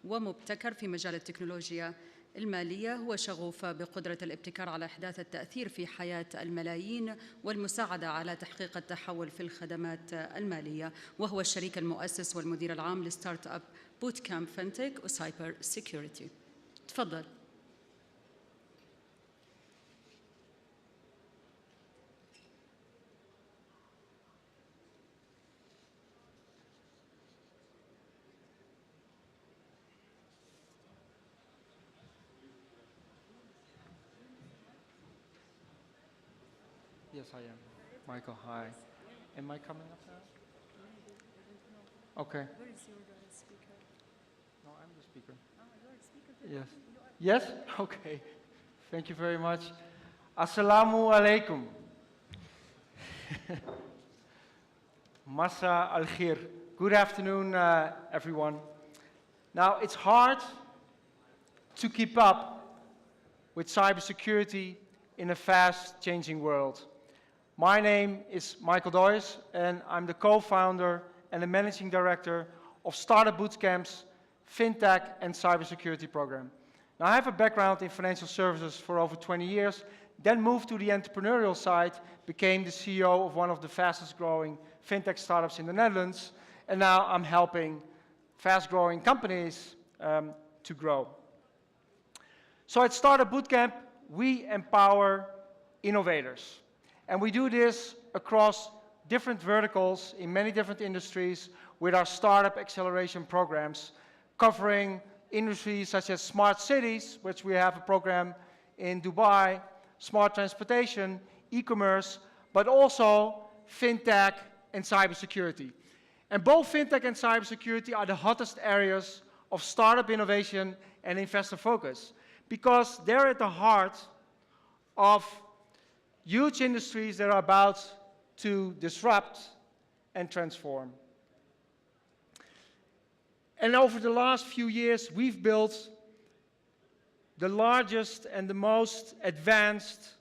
ومبتكر في مجال التكنولوجيا المالية. هو شغوف بقدرة الابتكار على إحداث التأثير في حياة الملايين والمساعدة على تحقيق التحول في الخدمات المالية، وهو الشريك المؤسس والمدير العام لستارت اب بوت كامب فينتك وسايبر سيكيورتي. تفضل. Yes, I am. Michael, hi. Am I coming up now? Okay. Where is your speaker? No, I'm the speaker. Oh, you're a speaker. Yes. Yes? Okay. Thank you very much. Assalamu alaikum. Masa al khair. Good afternoon, everyone. Now, it's hard to keep up with cybersecurity in a fast-changing world. My name is Michael Dooijes, and I'm the co-founder and the managing director of Startupbootcamp's FinTech and Cybersecurity program. Now, I have a background in financial services for over 20 years, then moved to the entrepreneurial side, became the CEO of one of the fastest-growing FinTech startups in the Netherlands, and now I'm helping fast-growing companies to grow. So at Startupbootcamp, we empower innovators. And we do this across different verticals in many different industries with our startup acceleration programs, covering industries such as smart cities, which we have a program in Dubai, smart transportation, e-commerce, but also FinTech and cybersecurity. And both FinTech and cybersecurity are the hottest areas of startup innovation and investor focus, because they're at the heart of huge industries that are about to disrupt and transform. And over the last few years, we've built the largest and the most advanced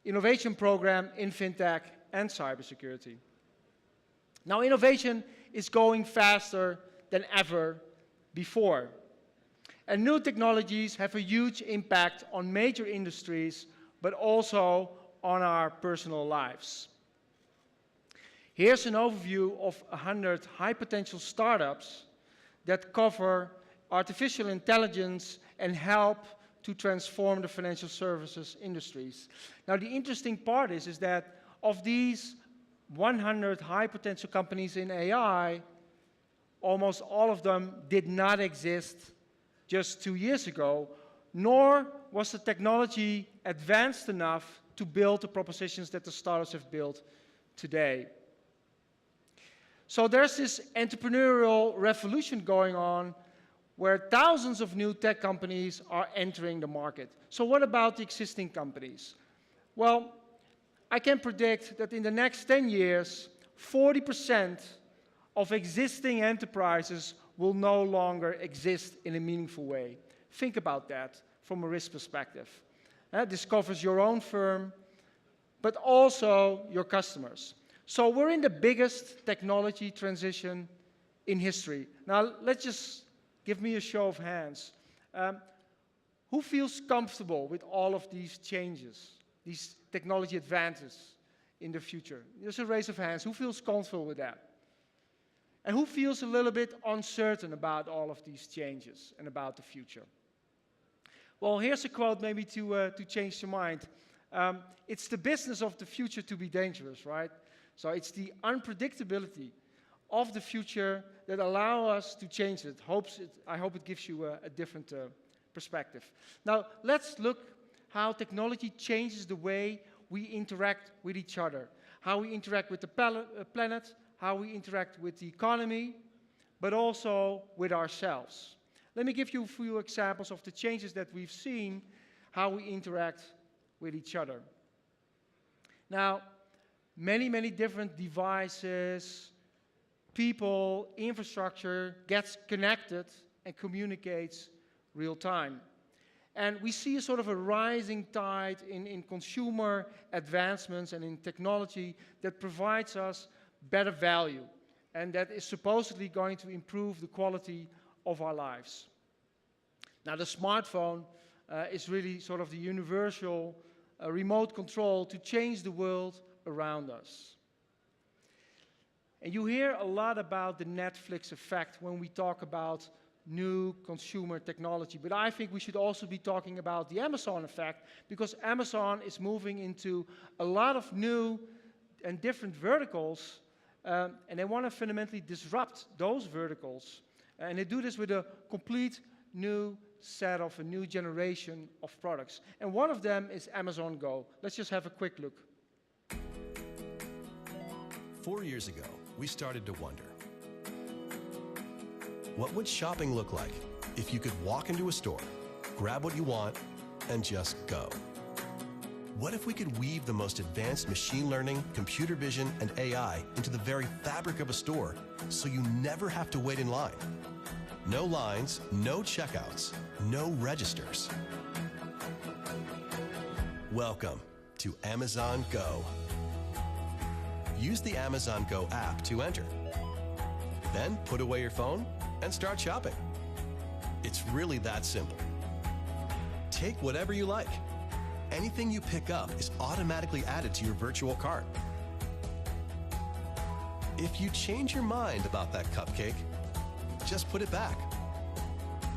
innovation program in FinTech and cybersecurity. Now, innovation is going faster than ever before. And new technologies have a huge impact on major industries, but also on our personal lives. Here's an overview of 100 high-potential startups that cover artificial intelligence and help to transform the financial services industries. Now, the interesting part is that of these 100 high-potential companies in AI, almost all of them did not exist just 2 years ago, nor was the technology advanced enough to build the propositions that the startups have built today. So there's this entrepreneurial revolution going on where thousands of new tech companies are entering the market. So what about the existing companies? Well, I can predict that in the next 10 years, 40% of existing enterprises will no longer exist in a meaningful way. Think about that from a risk perspective. This covers your own firm, but also your customers. So we're in the biggest technology transition in history. Now, let's just give me a show of hands. Who feels comfortable with all of these changes, these technology advances in the future? Just a raise of hands. Who feels comfortable with that? And who feels a little bit uncertain about all of these changes and about the future? Well, here's a quote maybe to change your mind. It's the business of the future to be dangerous, right? So it's the unpredictability of the future that allow us to change it. I hope it gives you a different perspective. Now, let's look how technology changes the way we interact with each other, how we interact with the planet, how we interact with the economy, but also with ourselves. Let me give you a few examples of the changes that we've seen, how we interact with each other. Now, many different devices, people, infrastructure gets connected and communicates real time. And we see a sort of a rising tide in consumer advancements and in technology that provides us better value and that is supposedly going to improve the quality of our lives. Now, the smartphone is really sort of the universal remote control to change the world around us. And you hear a lot about the Netflix effect when we talk about new consumer technology, but I think we should also be talking about the Amazon effect, because Amazon is moving into a lot of new and different verticals, and they want to fundamentally disrupt those verticals. And they do this with a complete new set of a new generation of products. And one of them is Amazon Go. Let's just have a quick look. 4 years ago, we started to wonder, what would shopping look like if you could walk into a store, grab what you want, and just go? What if we could weave the most advanced machine learning, computer vision, and AI into the very fabric of a store so you never have to wait in line? No lines, no checkouts, no registers. Welcome to Amazon Go. Use the Amazon Go app to enter. Then put away your phone and start shopping. It's really that simple. Take whatever you like. Anything you pick up is automatically added to your virtual cart. If you change your mind about that cupcake, just put it back.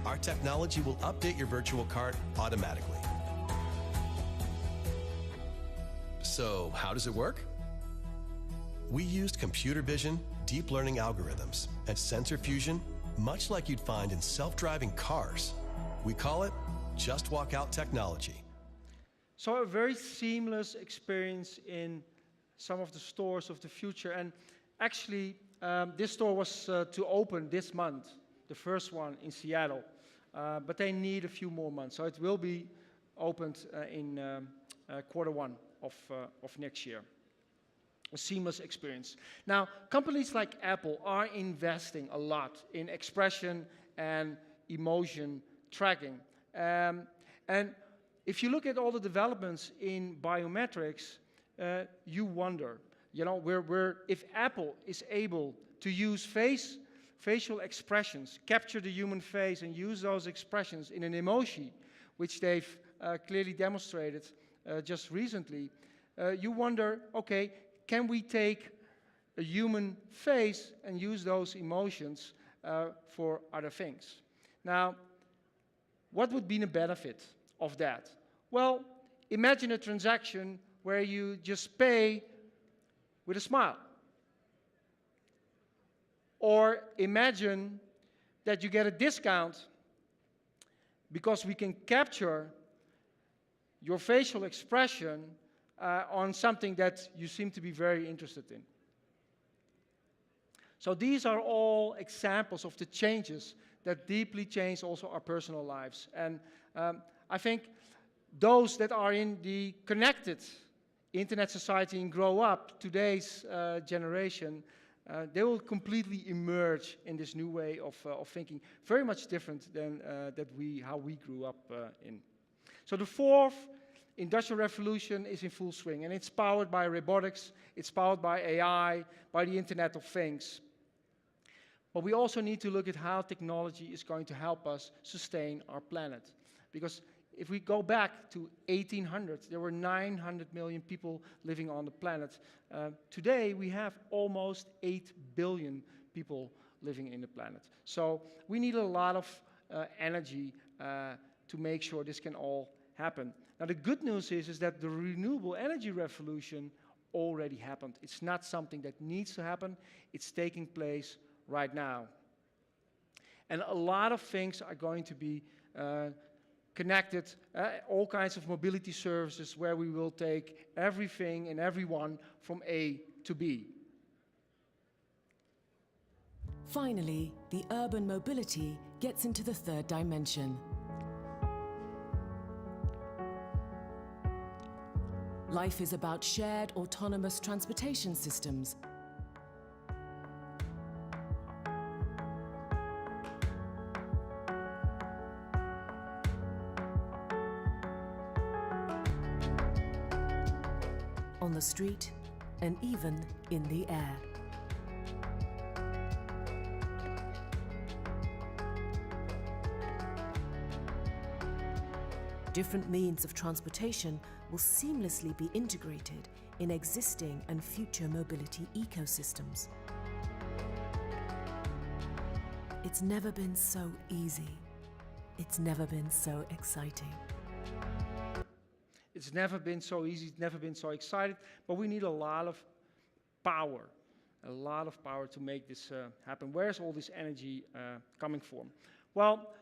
Our technology will update your virtual cart automatically. So, how does it work? We used computer vision, deep learning algorithms, and sensor fusion, much like you'd find in self-driving cars. We call it Just Walk Out technology. So a very seamless experience in some of the stores of the future. And actually, this store was to open this month, the first one in Seattle. But they need a few more months. So it will be opened in Q1 of next year. A seamless experience. Now, companies like Apple are investing a lot in expression and emotion tracking. And if you look at all the developments in biometrics, you wonder, you know, if Apple is able to use facial expressions, capture the human face and use those expressions in an emoji, which they've clearly demonstrated just recently, you wonder, okay, can we take a human face and use those emotions for other things? Now, what would be the benefit of that? Well, imagine a transaction where you just pay with a smile. Or imagine that you get a discount because we can capture your facial expression on something that you seem to be very interested in. So these are all examples of the changes that deeply change also our personal lives. And I think those that are in the connected internet society and grow up, today's generation, they will completely emerge in this new way of thinking, very much different than how we grew up in. So the fourth industrial revolution is in full swing, and it's powered by robotics, it's powered by AI, by the Internet of Things. But we also need to look at how technology is going to help us sustain our planet. Because if we go back to 1800, there were 900 million people living on the planet. Today, we have almost 8 billion people living in the planet. So we need a lot of energy to make sure this can all happen. Now, the good news is that the renewable energy revolution already happened. It's not something that needs to happen. It's taking place right now. And a lot of things are going to be connected, all kinds of mobility services where we will take everything and everyone from A to B. Finally, the urban mobility gets into the third dimension. Life is about shared autonomous transportation systems. On the street, and even in the air. Different means of transportation will seamlessly be integrated in existing and future mobility ecosystems. It's never been so easy. It's never been so exciting. It's never been so easy, it's never been so exciting, but we need a lot of power to make this happen. Where's all this energy coming from? Well,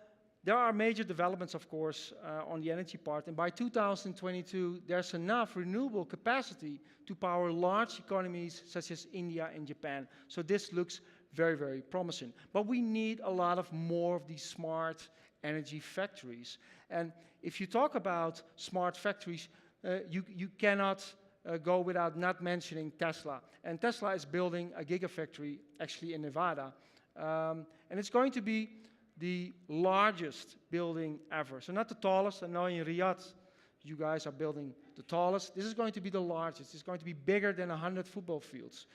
there are major developments, of course, on the energy part, and by 2022, there's enough renewable capacity to power large economies such as India and Japan. So this looks very, very promising. But we need a lot of more of these smart energy factories. And if you talk about smart factories, you cannot go without not mentioning Tesla. And Tesla is building a gigafactory, actually in Nevada. And it's going to be the largest building ever. So not the tallest. I know in Riyadh, you guys are building the tallest. This is going to be the largest. It's going to be bigger than 100 football fields.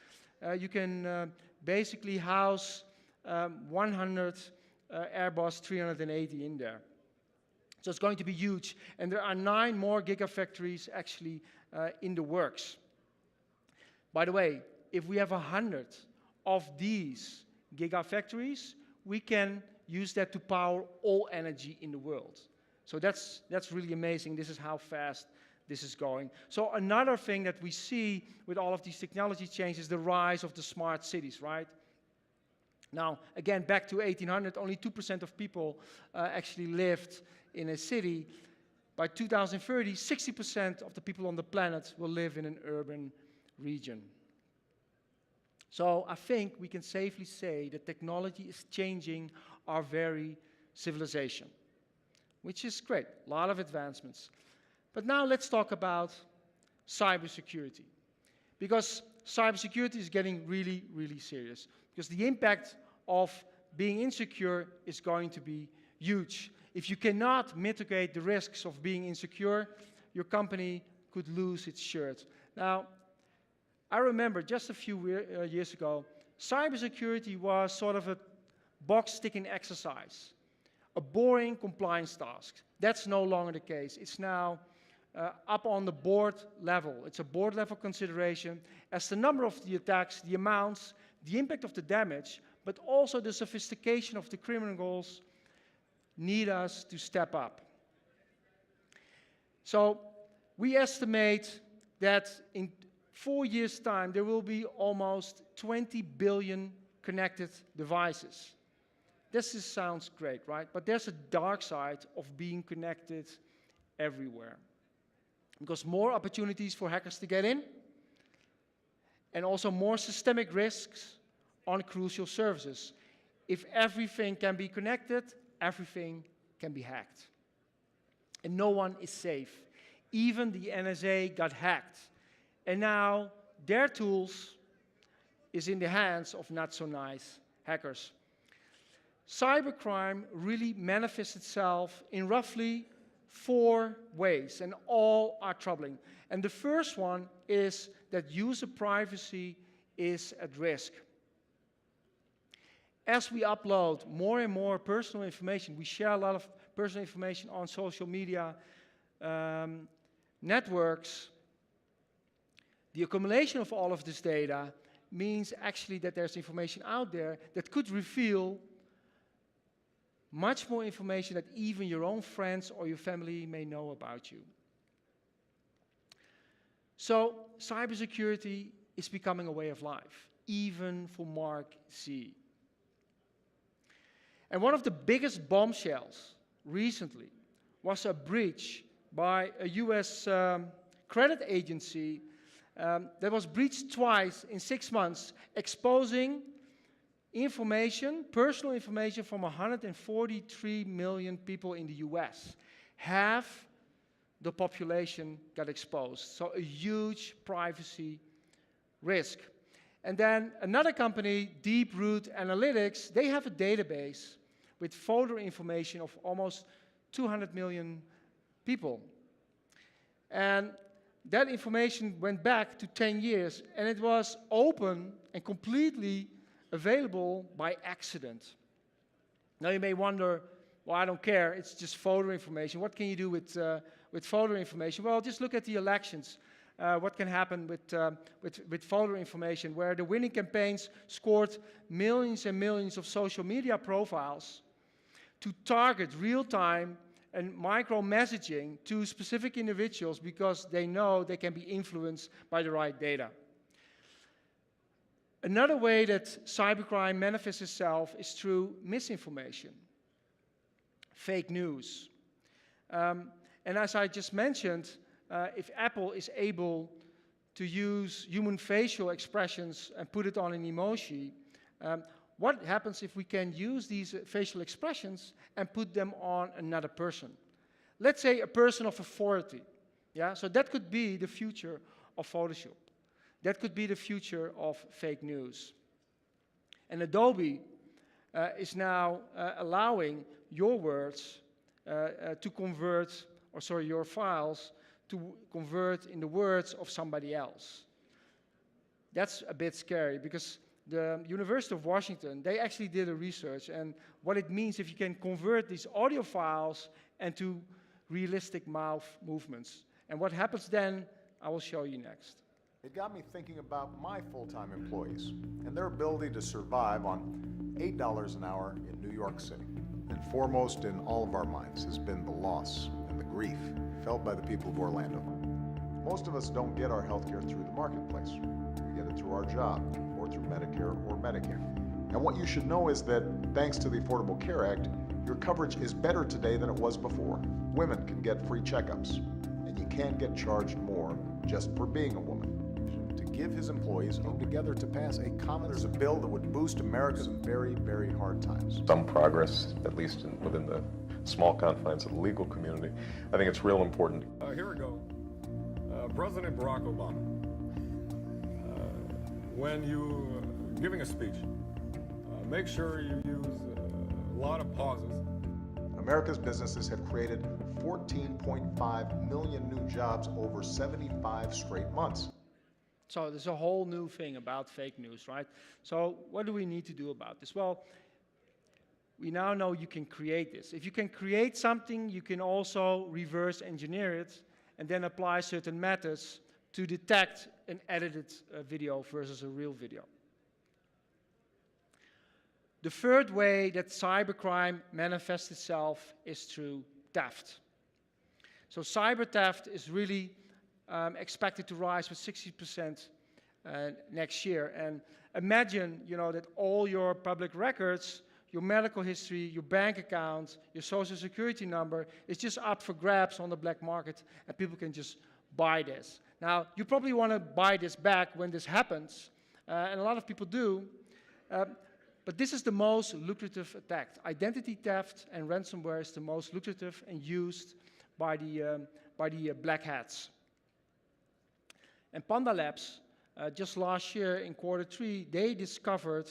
You can basically house 100 Airbus 380 in there. So it's going to be huge. And there are 9 more gigafactories actually in the works. By the way, if we have 100 of these gigafactories, we can use that to power all energy in the world. So that's really amazing. This is how fast this is going. So another thing that we see with all of these technology changes is the rise of the smart cities, right? Now, again, back to 1800, only 2% of people actually lived in a city. By 2030, 60% of the people on the planet will live in an urban region. So I think we can safely say that technology is changing our very civilization, which is great, a lot of advancements. But now let's talk about cybersecurity, because cybersecurity is getting really, really serious, because the impact of being insecure is going to be huge. If you cannot mitigate the risks of being insecure, your company could lose its shirt. Now, I remember just a few years ago, cybersecurity was sort of a box-ticking exercise, a boring compliance task. That's no longer the case. It's now up on the board level. It's a board level consideration as the number of the attacks, the amounts, the impact of the damage, but also the sophistication of the criminals need us to step up. So we estimate that in 4 years' time, there will be almost 20 billion connected devices. This sounds great, right? But there's a dark side of being connected everywhere. Because more opportunities for hackers to get in, and also more systemic risks on crucial services. If everything can be connected, everything can be hacked. And no one is safe. Even the NSA got hacked. And now their tools is in the hands of not so nice hackers. Cybercrime really manifests itself in roughly 4 ways, and all are troubling. And the first one is that user privacy is at risk. As we upload more and more personal information, we share a lot of personal information on social media networks, the accumulation of all of this data means actually that there's information out there that could reveal much more information that even your own friends or your family may know about you. So cybersecurity is becoming a way of life, even for Mark Z. And one of the biggest bombshells recently was a breach by a US credit agency that was breached twice in 6 months, exposing information, personal information from 143 million people in the US. Half the population got exposed, so a huge privacy risk. And then another company, Deep-Root Analytics, they have a database with voter information of almost 200 million people. And that information went back to 10 years, and it was open and completely available by accident. Now you may wonder, well, I don't care, it's just voter information. What can you do with voter information? Well, just look at the elections. What can happen with voter information, where the winning campaigns scored millions and millions of social media profiles to target real-time and micro-messaging to specific individuals because they know they can be influenced by the right data. Another way that cybercrime manifests itself is through misinformation, fake news. And as I just mentioned, if Apple is able to use human facial expressions and put it on an emoji, what happens if we can use these facial expressions and put them on another person? Let's say a person of authority. Yeah? So that could be the future of Photoshop. That could be the future of fake news. And Adobe is now allowing your words to convert, or sorry, your files to convert in the words of somebody else. That's a bit scary because the University of Washington, they actually did a research, and what it means if you can convert these audio files into realistic mouth movements. And what happens then, I will show you next. It got me thinking about my full-time employees and their ability to survive on $8 an hour in New York City. And foremost in all of our minds has been the loss and the grief felt by the people of Orlando. Most of us don't get our health care through the marketplace. We get it through our job or through Medicare or Medicare. And what you should know is that thanks to the Affordable Care Act, your coverage is better today than it was before. Women can get free checkups, and you can't get charged more just for being a woman. To give his employees come together to pass a common, there's a bill that would boost America's very, very hard times. Some progress, at least within the small confines of the legal community. I think it's real important. Here we go. President Barack Obama, when you giving a speech, make sure you use a lot of pauses. America's businesses have created 14.5 million new jobs over 75 straight months. So there's a whole new thing about fake news, right? So what do we need to do about this? Well, we now know you can create this. If you can create something, you can also reverse engineer it and then apply certain methods to detect an edited video versus a real video. The third way that cybercrime manifests itself is through theft. So cyber theft is really expected to rise with 60% next year. And imagine, that all your public records, your medical history, your bank account, your social security number is just up for grabs on the black market, and people can just buy this. Now, you probably want to buy this back when this happens, and a lot of people do. But this is the most lucrative attack. Identity theft and ransomware is the most lucrative and used by the black hats. And Panda Labs, just last year in Q3, they discovered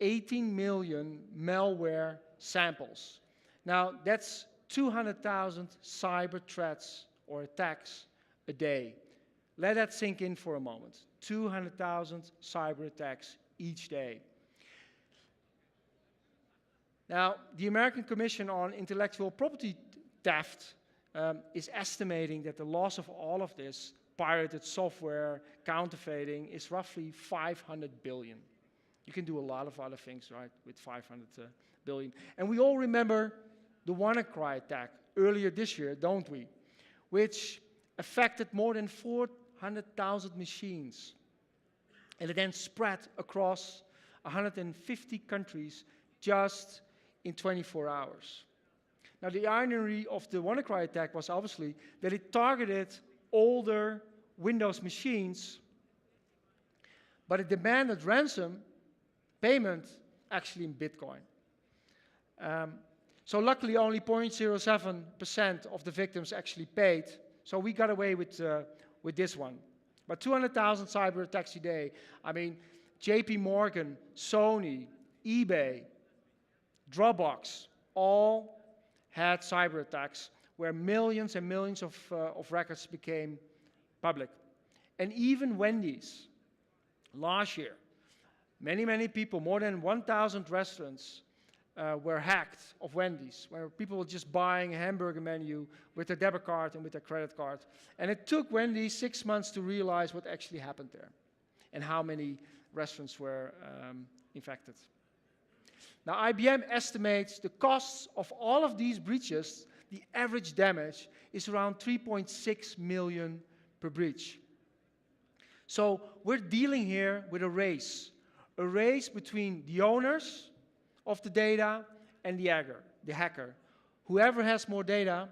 18 million malware samples. Now, that's 200,000 cyber threats or attacks a day. Let that sink in for a moment. 200,000 cyber attacks each day. Now, the American Commission on Intellectual Property Theft is estimating that the loss of all of this pirated software, counterfeiting, is roughly 500 billion. You can do a lot of other things, right, with 500 billion. And we all remember the WannaCry attack earlier this year, don't we? Which affected more than 400,000 machines. And it then spread across 150 countries just in 24 hours. Now, the irony of the WannaCry attack was obviously that it targeted older Windows machines, but it demanded ransom payment actually in Bitcoin. So luckily, only 0.07% of the victims actually paid, so we got away with this one. But 200,000 cyber attacks a day. I mean, JP Morgan, Sony, eBay, Dropbox, all had cyber attacks where millions and millions of records became public. And even Wendy's, last year, many people, more than 1,000 restaurants, were hacked of Wendy's, where people were just buying a hamburger menu with their debit card and with their credit card. And it took Wendy's 6 months to realize what actually happened there and how many restaurants were infected. Now, IBM estimates the costs of all of these breaches, the average damage is around 3.6 million per breach. So we're dealing here with a race between the owners of the data and the hacker. Whoever has more data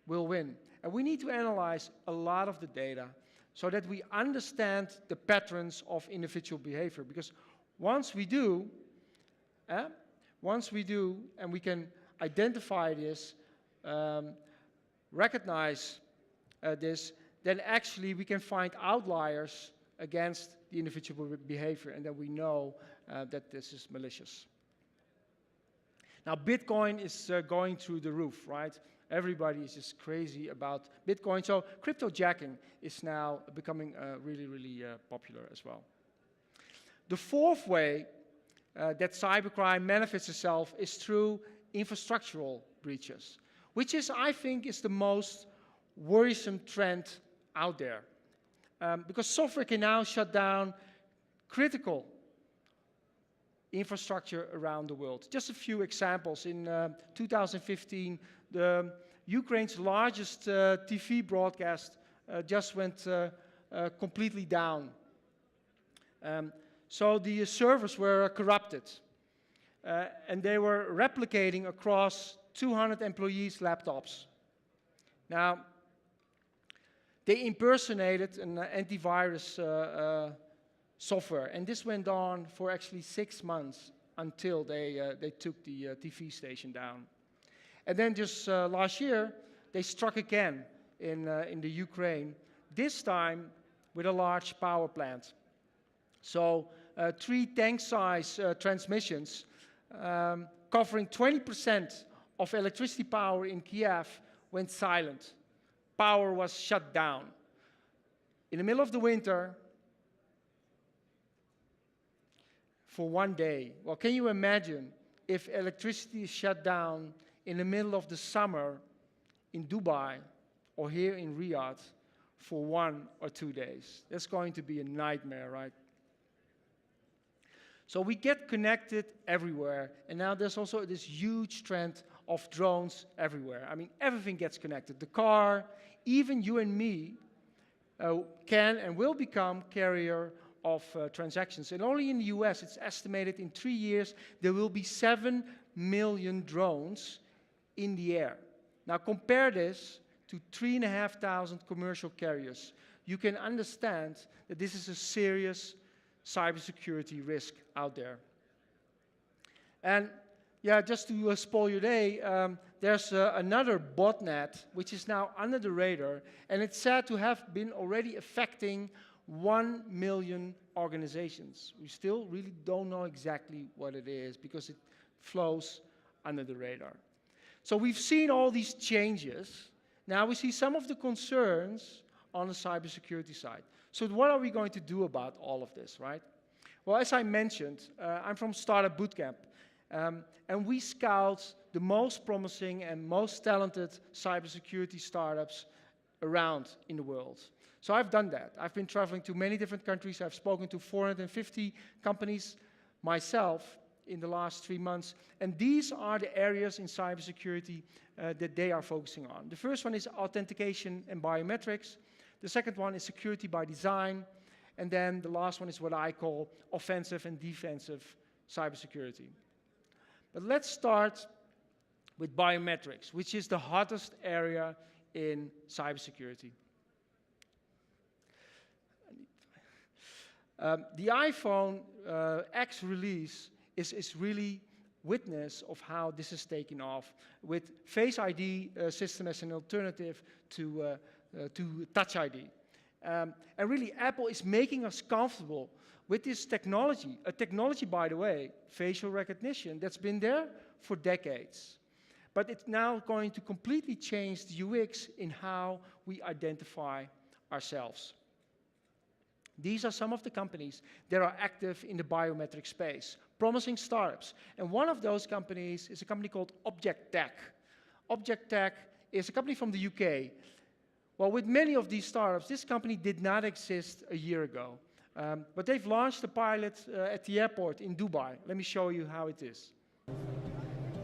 will win. And we need to analyze a lot of the data so that we understand the patterns of individual behavior. Because once we do, and we can identify this, recognize this, then actually we can find outliers against the individual behavior, and then we know that this is malicious. Now, Bitcoin is going through the roof, right? Everybody is just crazy about Bitcoin. So cryptojacking is now becoming really, really popular as well. The fourth way that cybercrime manifests itself is through infrastructural breaches, which is, I think, is the most worrisome trend out there. Because software can now shut down critical infrastructure around the world. Just a few examples. In 2015, Ukraine's largest TV broadcast just went completely down. So the servers were corrupted, and they were replicating across 200 employees' laptops. Now, they impersonated an antivirus software, and this went on for actually 6 months until they took the TV station down. And then just last year, they struck again in the Ukraine, this time with a large power plant. So 3 tank-size transmissions covering 20% of electricity power in Kiev went silent. Power was shut down. In the middle of the winter, for 1 day. Well, can you imagine if electricity is shut down in the middle of the summer in Dubai or here in Riyadh for 1 or 2 days? That's going to be a nightmare, right? So we get connected everywhere, and now there's also this huge trend of drones everywhere. I mean, everything gets connected. The car, even you and me, can and will become carrier of transactions. And only in the US, it's estimated in 3 years, there will be 7 million drones in the air. Now compare this to 3,500 commercial carriers. You can understand that this is a serious cybersecurity risk out there. And yeah, just to spoil your day, there's another botnet which is now under the radar, and it's said to have been already affecting 1 million organizations. We still really don't know exactly what it is because it flows under the radar. So we've seen all these changes. Now we see some of the concerns on the cybersecurity side. So what are we going to do about all of this, right? Well, as I mentioned, I'm from Startupbootcamp, and we scout the most promising and most talented cybersecurity startups around in the world. So I've done that. I've been traveling to many different countries. I've spoken to 450 companies myself in the last 3 months. And these are the areas in cybersecurity that they are focusing on. The first one is authentication and biometrics. The second one is security by design. And then the last one is what I call offensive and defensive cybersecurity. But let's start with biometrics, which is the hottest area in cybersecurity. The iPhone X release is really witness of how this is taking off, with Face ID system as an alternative to Touch ID. And really, Apple is making us comfortable with this technology. A technology, by the way, facial recognition, that's been there for decades. But it's now going to completely change the UX in how we identify ourselves. These are some of the companies that are active in the biometric space, promising startups. And one of those companies is a company called ObjectTech. ObjectTech is a company from the UK. Well, with many of these startups, this company did not exist a year ago. But they've launched a pilot at the airport in Dubai. Let me show you how it is.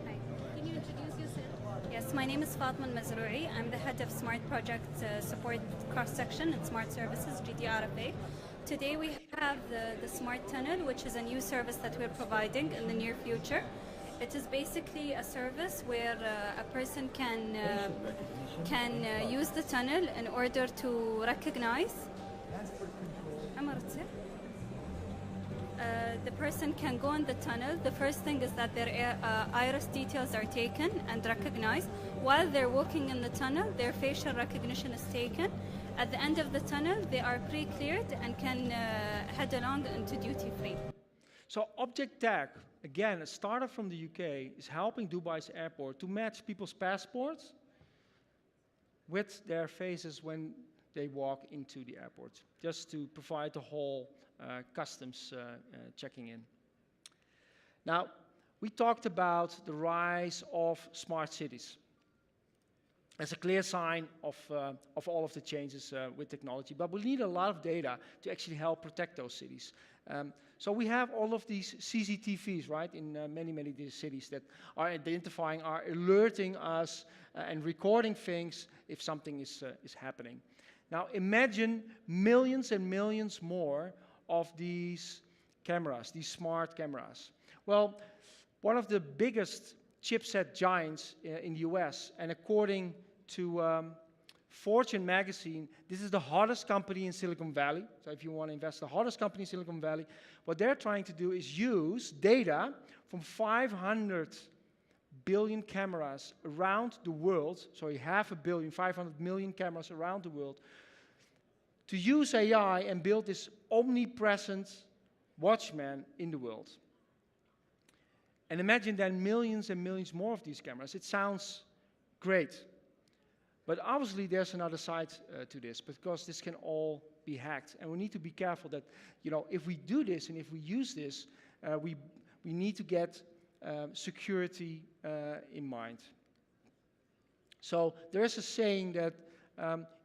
Hi. Can you introduce yourself? Yes, my name is Fatma Mazroui. I'm the head of Smart Project Support Cross-Section at Smart Services, GT RFA. Today we have the Smart Tunnel, which is a new service that we're providing in the near future. It is basically a service where a person can use the tunnel in order to recognize. The person can go in the tunnel. The first thing is that their iris details are taken and recognized. While they're walking in the tunnel, their facial recognition is taken. At the end of the tunnel, they are pre-cleared and can head along into duty-free. So ObjectTech, again, a startup from the UK, is helping Dubai's airport to match people's passports with their faces when they walk into the airport, just to provide the whole customs checking in. Now, we talked about the rise of smart cities as a clear sign of all of the changes with technology, but we need a lot of data to actually help protect those cities. So we have all of these CCTVs, right, in many cities that are identifying, are alerting us and recording things if something is happening. Now imagine millions and millions more of these cameras, these smart cameras. Well, one of the biggest chipset giants in the US, and according to Fortune magazine, this is the hottest company in Silicon Valley. So if you want to invest, the hottest company in Silicon Valley, what they're trying to do is use data from 500 billion cameras around the world, sorry, 500 billion, 500 million cameras around the world, to use AI and build this omnipresent watchman in the world. And imagine then millions and millions more of these cameras. It sounds great. But obviously there's another side to this, because this can all be hacked. And we need to be careful that, if we do this and if we use this, we need to get security in mind. So there is a saying that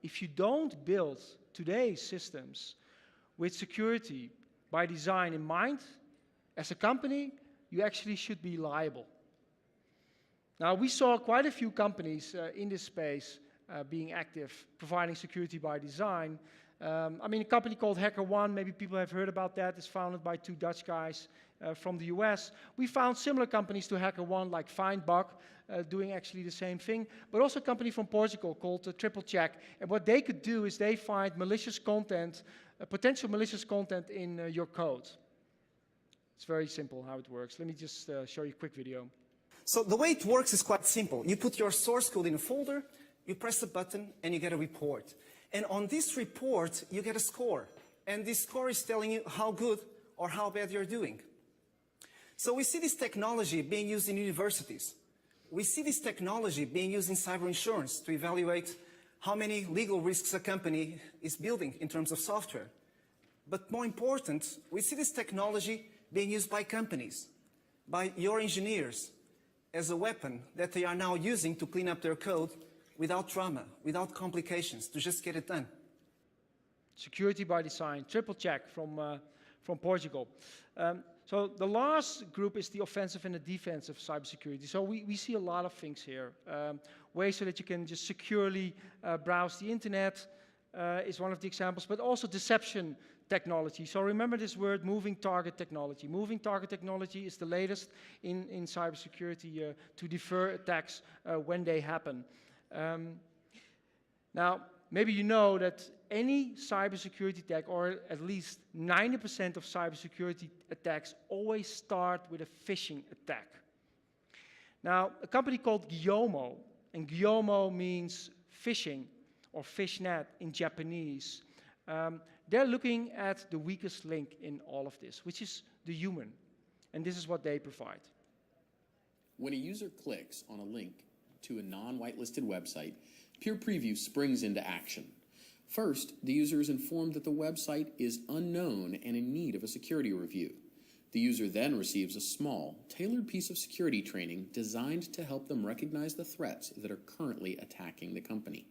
if you don't build today's systems with security by design in mind, as a company, you actually should be liable. Now, we saw quite a few companies in this space being active, providing security by design. A company called HackerOne, maybe people have heard about that. It's founded by two Dutch guys from the US. We found similar companies to HackerOne, like FindBug, doing actually the same thing, but also a company from Portugal called TripleCheck. And what they could do is they find malicious content, potential malicious content in your code. It's very simple how it works. Let me just show you a quick video. So the way it works is quite simple. You put your source code in a folder, you press a button, and you get a report. And on this report, you get a score. And this score is telling you how good or how bad you're doing. So we see this technology being used in universities. We see this technology being used in cyber insurance to evaluate how many legal risks a company is building in terms of software. But more important, we see this technology being used by companies, by your engineers, as a weapon that they are now using to clean up their code without trauma, without complications, to just get it done. Security by design, TripleCheck from Portugal. So the last group is the offensive and the defensive cybersecurity. So we see a lot of things here. Ways so that you can just securely browse the internet is one of the examples, but also deception technology. So remember this word, moving target technology. Moving target technology is the latest in cybersecurity to defer attacks when they happen. Now, maybe you know that any cybersecurity attack, or at least 90% of cybersecurity attacks, always start with a phishing attack. Now, a company called Guillomo, and Guillomo means phishing or fishnet in Japanese, they're looking at the weakest link in all of this, which is the human. And this is what they provide. When a user clicks on a link to a non-whitelisted website, Peer Preview springs into action. First, the user is informed that the website is unknown and in need of a security review. The user then receives a small, tailored piece of security training designed to help them recognize the threats that are currently attacking the company.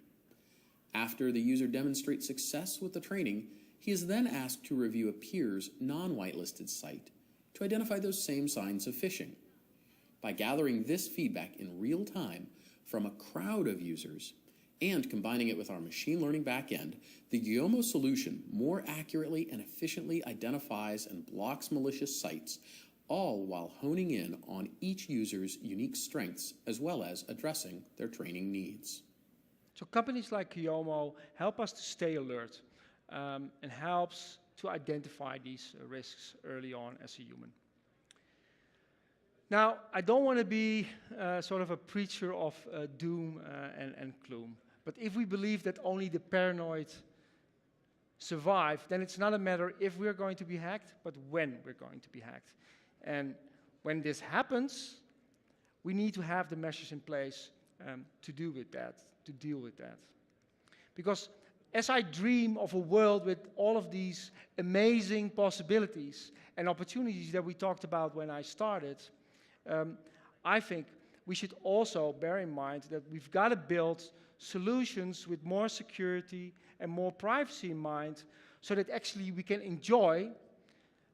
After the user demonstrates success with the training, he is then asked to review a peer's non-whitelisted site to identify those same signs of phishing. By gathering this feedback in real time from a crowd of users and combining it with our machine learning backend, the Guillermo solution more accurately and efficiently identifies and blocks malicious sites, all while honing in on each user's unique strengths as well as addressing their training needs. So companies like Guillermo help us to stay alert and helps to identify these risks early on as a human. Now, I don't want to be sort of a preacher of doom and gloom, but if we believe that only the paranoid survive, then it's not a matter if we're going to be hacked, but when we're going to be hacked. And when this happens, we need to have the measures in place to deal with that. Because as I dream of a world with all of these amazing possibilities and opportunities that we talked about when I started, I think we should also bear in mind that we've got to build solutions with more security and more privacy in mind so that actually we can enjoy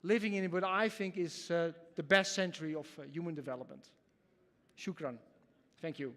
living in what I think is the best century of human development. Shukran. Thank you.